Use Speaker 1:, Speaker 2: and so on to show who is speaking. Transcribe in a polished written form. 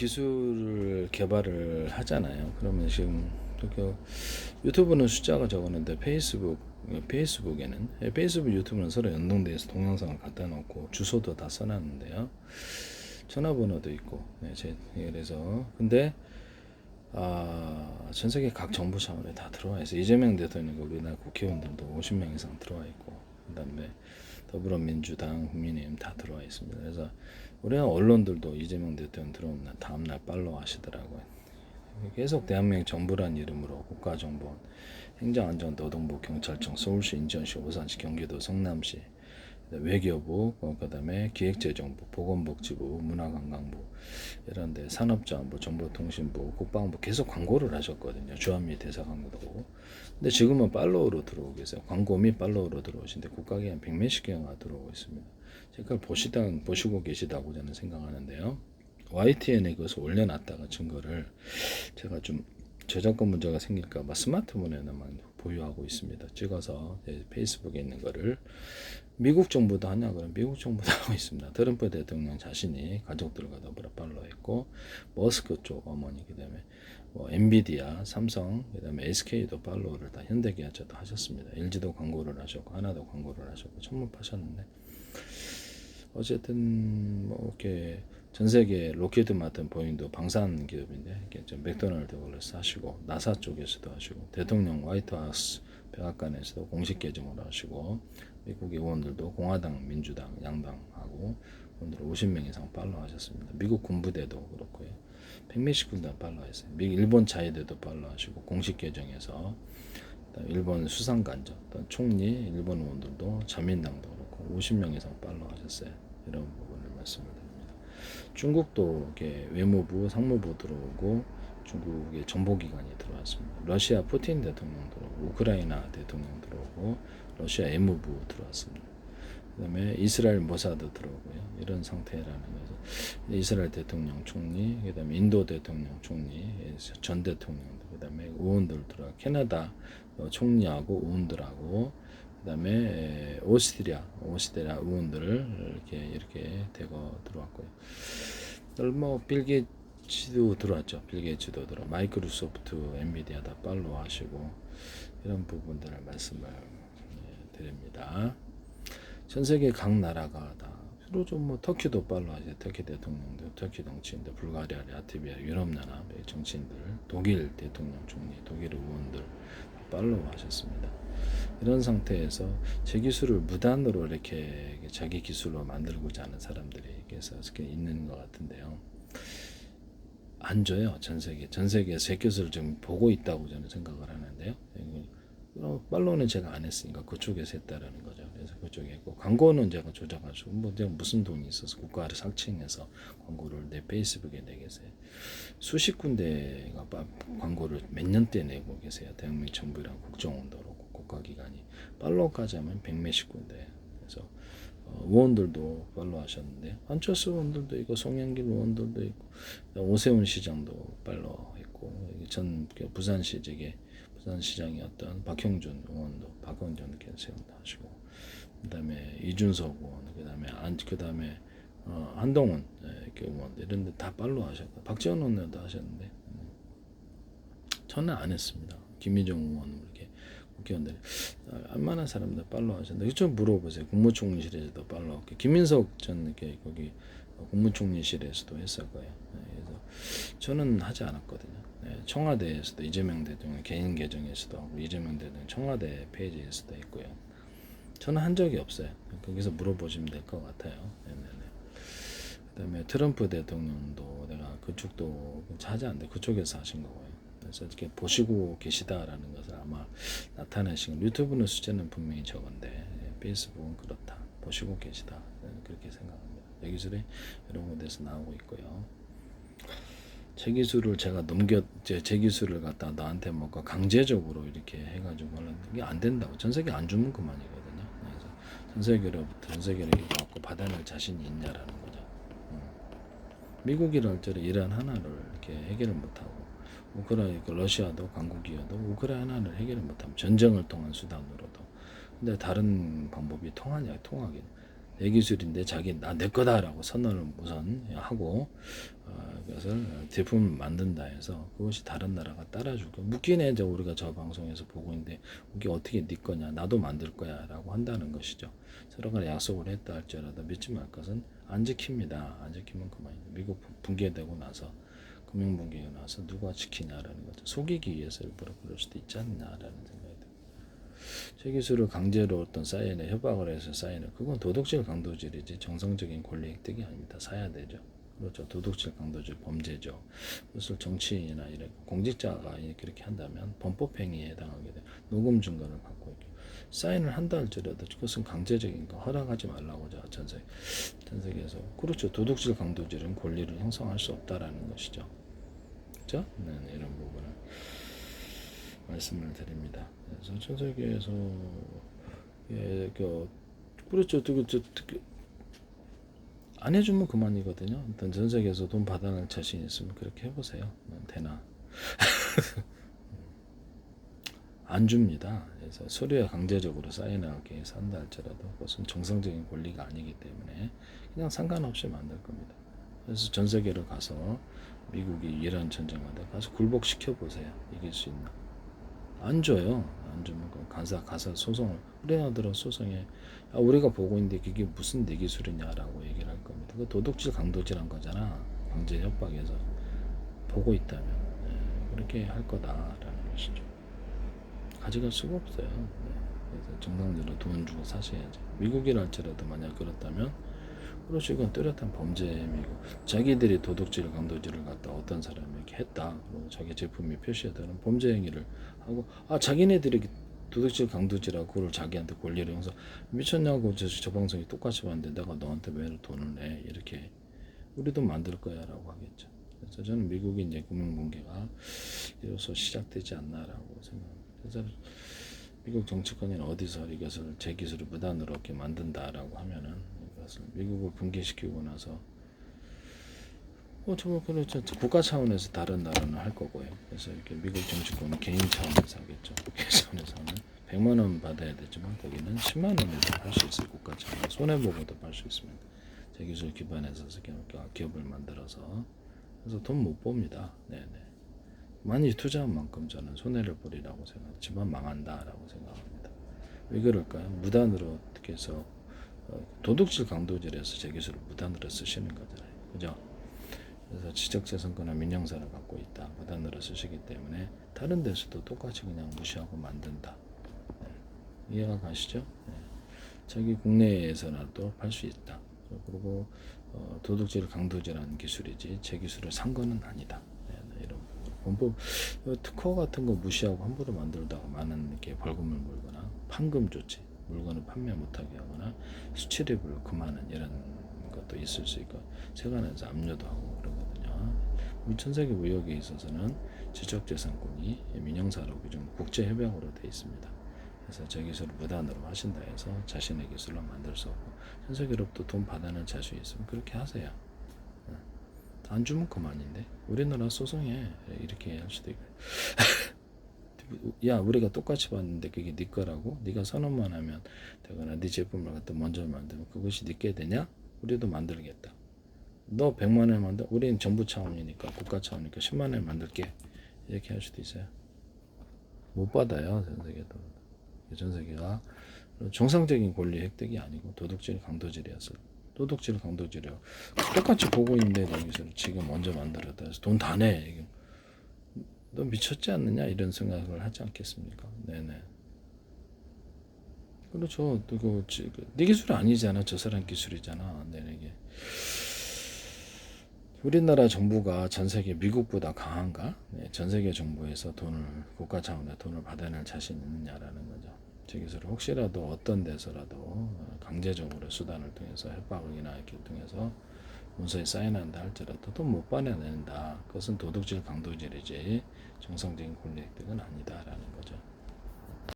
Speaker 1: 기술을 개발을 하잖아요. 그러면 지금 그 유튜브는 숫자가 적었는데 페이스북에는 페이스북 유튜브는 서로 연동돼서 동영상을 갖다 놓고 주소도 다 써놨는데요. 전화번호도 있고 그래서 근데 전 세계 각 정부 차원에 다 들어와 있어. 이재명 대통령 우리나라 국회의원들도 50명 이상 들어와 있고 그다음에 더불어민주당, 국민의힘 다 들어와 있습니다. 그래서 우리나라 언론들도 이재명 대통령 들어오면 다음날 팔로우 하시더라고요. 계속 대한민국 정부란 이름으로 국가정보원, 행정안전노동부, 경찰청, 서울시, 인천시, 오산시, 경기도, 성남시, 외교부, 그다음에 기획재정부, 보건복지부, 문화관광부 이런데 산업자원부, 정보통신부, 국방부 계속 광고를 하셨거든요. 주한미 대사 광고도. 근데 지금은 팔로우로 들어오고 계세요. 광고 및 팔로우로 들어오시는데 국가기관 100몇십 개가 들어오고 있습니다. 제가 보시고 계시다고 저는 생각하는데요. YTN에 그것을 올려놨다가 증거를 제가 좀 저작권 문제가 생길까봐 스마트폰에만 보유하고 있습니다. 찍어서 페이스북에 있는 거를 미국 정부도 하냐 그러면 미국 정부도 하고 있습니다. 트럼프 대통령 자신이 가족들과 더불어 팔로우했고 머스크 쪽 어머니 그다음에 엔비디아, 삼성 그다음에 SK도 팔로우를 다 현대기아차도 하셨습니다. LG도 광고를 하셨고 하나도 광고를 하셨고 천문파셨는데 어쨌든 이렇게 전 세계 로켓드 마튼 보잉도 방산 기업인데 맥도날드 걸려서 하시고 나사 쪽에서도 하시고 대통령 화이트하우스 백악관에서도 공식 계정으로 하시고 미국 의원들도 공화당, 민주당, 양당하고 오늘 50명 이상 팔로우 하셨습니다. 미국 군부대도 그렇고요. 100몇십 군데 팔로우 했어요. 일본 자위대도 팔로우 하시고 공식 계정에서 일본 수상간접, 총리, 일본 의원들도 자민당도 그렇고 50명 이상 팔로우 하셨어요. 이런 부분을 말씀드립니다. 중국도 이렇게 외무부, 상무부 들어오고 중국의 정보기관이 들어왔습니다. 러시아 푸틴 대통령 들어오고 우크라이나 대통령 들어오고 러시아 외무부 들어왔습니다. 그다음에 이스라엘 모사드 들어오고요. 이런 상태라는 거죠. 이스라엘 대통령 총리, 그다음에 인도 대통령 총리, 전 대통령, 그다음에 의원들 들어와 캐나다 총리하고 의원들하고 그다음에 오스트리아 의원들을 이렇게 대거 들어왔고요. 빌 게이츠도 들어왔죠. 빌 게이츠도 들어. 마이크로소프트, 엔비디아 다 팔로우 하시고 이런 부분들을 말씀을 드립니다. 전 세계 각 나라가 다 주로 좀 터키도 팔로우 하죠. 터키 대통령도, 터키 정치인들, 불가리아, 라트비아, 유럽 나라 정치인들, 독일 대통령 총리, 독일 의원들 팔로우 하셨습니다. 이런 상태에서 제 기술을 무단으로 이렇게 자기 기술로 만들고자 하는 사람들이 이렇게 있는 것 같은데요. 안 줘요. 전 세계에서 제 기술을 좀 보고 있다고 저는 생각을 하는데요. 팔로우는 제가 안 했으니까 그쪽에서 했다라는 거죠. 그래서 그쪽에 했고 광고는 제가 조작하시고 제가 무슨 돈이 있어서 국가를 상칭해서 광고를 내 페이스북에 내겠어요. 수십 군데가 광고를 몇 년째 내고 계세요. 대한민국 정부랑 국정원도 그렇고 국가기관이 팔로우까지 하면 100몇십 군데. 그래서 의원들도 팔로우 하셨는데 안철수 의원들도 있고 송영길 의원들도 있고 오세훈 시장도 팔로우 했고 전 부산시장이었던 박형준 의원도 박형준 캠프도 하시고 그다음에 이준석 의원 그다음에 한동훈 의원 이런 데 다 팔로우 하셨고 박지원 의원도 하셨는데 저는 안 했습니다. 김희정 의원 이렇게 국회의원들이 얼마나 사람들 팔로우 하셨는데 좀 물어보세요. 국무총리실에서도 팔로우 김민석 전 이렇게 거기 국무총리실에서도 했을 거예요. 그래서 저는 하지 않았거든요. 청와대에서도 이재명 대통령 개인 계정에서도 하고 이재명 대통령 청와대 페이지에서도 있고요. 저는 한 적이 없어요. 거기서 물어보시면 될 것 같아요. 그다음에 트럼프 대통령도 내가 그쪽도 하지 않는데 그쪽에서 하신 거고요. 그래서 이렇게 보시고 계시다라는 것을 아마 나타내신 유튜브는 숫자는 분명히 적은데 페이스북은 그렇다. 보시고 계시다. 그렇게 생각합니다. 내 기술이 여러 군데서 나오고 있고요. 제 기술을 제가 제 기술을 갖다 너한테 뭔가 강제적으로 이렇게 해가지고 하는 게 안 된다고. 전 세계 안 주면 그만이거든요. 그래서 전 세계를 이거 갖고 받아낼 자신이 있냐라는 거죠. 미국이랄 때는 이란 하나를 이렇게 해결을 못하고 러시아도 강국이어도 우크라이나를 해결을 못하면 전쟁을 통한 수단으로도 근데 다른 방법이 통하냐 통하긴 내 기술인데 자기 내 거다라고 선언을 우선 하고 그것을 제품을 만든다 해서 그것이 다른 나라가 따라주고 묻긴 해. 우리가 저 방송에서 보고 있는데 이게 어떻게 네 거냐, 나도 만들 거야 라고 한다는 것이죠. 서로가 약속을 했다 할지라도 믿지 말 것은 안 지킵니다. 안 지키면 그만이죠. 미국 붕괴되고 나서 금융 붕괴가 나서 누가 지키냐라는 거죠. 속이기 위해서 일부러 그럴 수도 있지 않냐라는 생각이 듭니다. 제 기술을 강제로 어떤 사인에 협박을 해서 사인을, 그건 도덕질 강도질이지 정상적인 권리 획득이 아닙니다. 사야 되죠. 그렇죠. 도덕질 강도질 범죄죠. 그것을 정치인이나 이런 공직자가 그렇게 한다면 범법행위에 해당하게 돼요. 녹음 증거를 갖고 있고 사인을 한다 할지라도 그것은 강제적인 거 허락하지 말라고 전 세계에서. 그렇죠. 도덕질 강도질은 권리를 형성할 수 없다라는 것이죠. 그렇죠? 네, 이런 부분을 말씀을 드립니다. 그래서 전 세계에서 그렇죠. 안 해주면 그만이거든요. 일단 전 세계에서 돈 받아낼 자신 있으면 그렇게 해보세요. 되나? 안 줍니다. 그래서 서류에 강제적으로 사인하게 해서 한다 할지라도 그것은 정상적인 권리가 아니기 때문에 그냥 상관없이 만들 겁니다. 그래서 전 세계를 가서 미국이 이란 전쟁하다 가서 굴복시켜 보세요. 이길 수 있나? 안 줘요. 안 주면 가서 소송을, 우리나라들은 소송에 우리가 보고 있는데 그게 무슨 내 기술이냐라고 얘기를 할 겁니다. 그 도덕질 강도질한 거잖아. 강제 협박에서 보고 있다면 그렇게 할 거다라는 것이죠. 가져갈 수가 없어요. 그래서 정상적으로 돈 주고 사셔야죠. 미국이랄지라도 만약 그렇다면 그렇지, 이건 뚜렷한 범죄이고 자기들이 도덕질 강도질을 갖다 어떤 사람이 이렇게 했다, 그리고 자기 제품이 표시되는 범죄 행위를 하고 자기네들이 도덕질 강도질하고 그걸 자기한테 권리를 형성, 미쳤냐고 저 방송이 똑같이 봤는데 내가 너한테 왜 돈을 내, 이렇게 우리도 만들 거야 라고 하겠죠. 그래서 저는 미국이 이제 금융붕괴가 이로써 시작되지 않나라고 생각합니다. 그래서 미국 정치권이 어디서 이것을 제 기술을 무단으로 이렇게 만든다라고 하면은 이것을 미국을 붕괴시키고 나서 정말 그렇죠. 국가 차원에서 다른 나라는 할 거고요. 그래서 이렇게 미국 정치권은 개인 차원에서 하겠죠. 개인 차원에서는 100만 원 받아야 되지만 거기는 10만 원에도 할 수 있어요. 국가 차원 손해보고도 할 수 있습니다. 제 기술 기반에서 기업을 만들어서 그래서 돈 못 봅니다. 네네. 많이 투자한 만큼 저는 손해를 보리라고 생각합니다. 집안 망한다라고 생각합니다. 왜 그럴까요? 무단으로 어떻게 해서 도둑질 강도질에서 제 기술을 무단으로 쓰시는 거잖아요. 그죠? 그래서 지적재산권이나 민영사를 갖고 있다. 무단으로 쓰시기 때문에 다른 데서도 똑같이 그냥 무시하고 만든다. 이해가 가시죠? 자기 국내에서라도 팔 수 있다. 그리고 도둑질 강도질하는 기술이지 제 기술을 산 거는 아니다. 이런 범법 특허 같은 거 무시하고 함부로 만들다가 많은 이렇게 벌금을 물거나 판금 조치, 물건을 판매 못하게 하거나 수출입을 금하는 이런 것도 있을 수 있고 세관에서 압류도 하고 그러거든요. 우리 전 세계 무역에 있어서는 지적재산권이 민영사로 규정 국제협약으로 되어 있습니다. 그래서 제 기술을 무단으로 하신다 해서 자신의 기술로 만들 수 없고 전 세계로부터 돈 받아낼 자신이 있으면 그렇게 하세요. 안 주면 그만인데 우리나라 소송에 이렇게 할 수도 있고 야 우리가 똑같이 봤는데 그게 네 거라고 네가 선언만 하면 되거나 네 제품을 갖다 먼저 만들면 그것이 네게 되냐? 우리도 만들겠다. 너 100만 원에 만들, 우리는 정부 차원이니까 국가 차원이니까 10만 원에 만들게, 이렇게 할 수도 있어요. 못 받아요. 전 세계도. 전 세계가 정상적인 권리 획득이 아니고 도덕질 강도질이었어요. 도덕질 강도질이요. 똑같이 보고 있는데 여기서 지금 먼저 만들었다 해서 돈 다 내. 너 미쳤지 않느냐 이런 생각을 하지 않겠습니까? 네네. 그렇죠. 네 기술이 아니잖아. 저 사람 기술이잖아. 내게. 우리나라 정부가 전 세계 미국보다 강한가? 전 세계 정부에서 국가 차원의 돈을 받아낼 자신 있느냐라는 거죠. 제 기술을 혹시라도 어떤 데서라도 강제적으로 수단을 통해서 협박이나 이렇게 통해서 문서에 사인한다 할지라도 돈 못 받아낸다. 그것은 도둑질 강도질이지 정상적인 권리 획득은 아니다라는 거죠.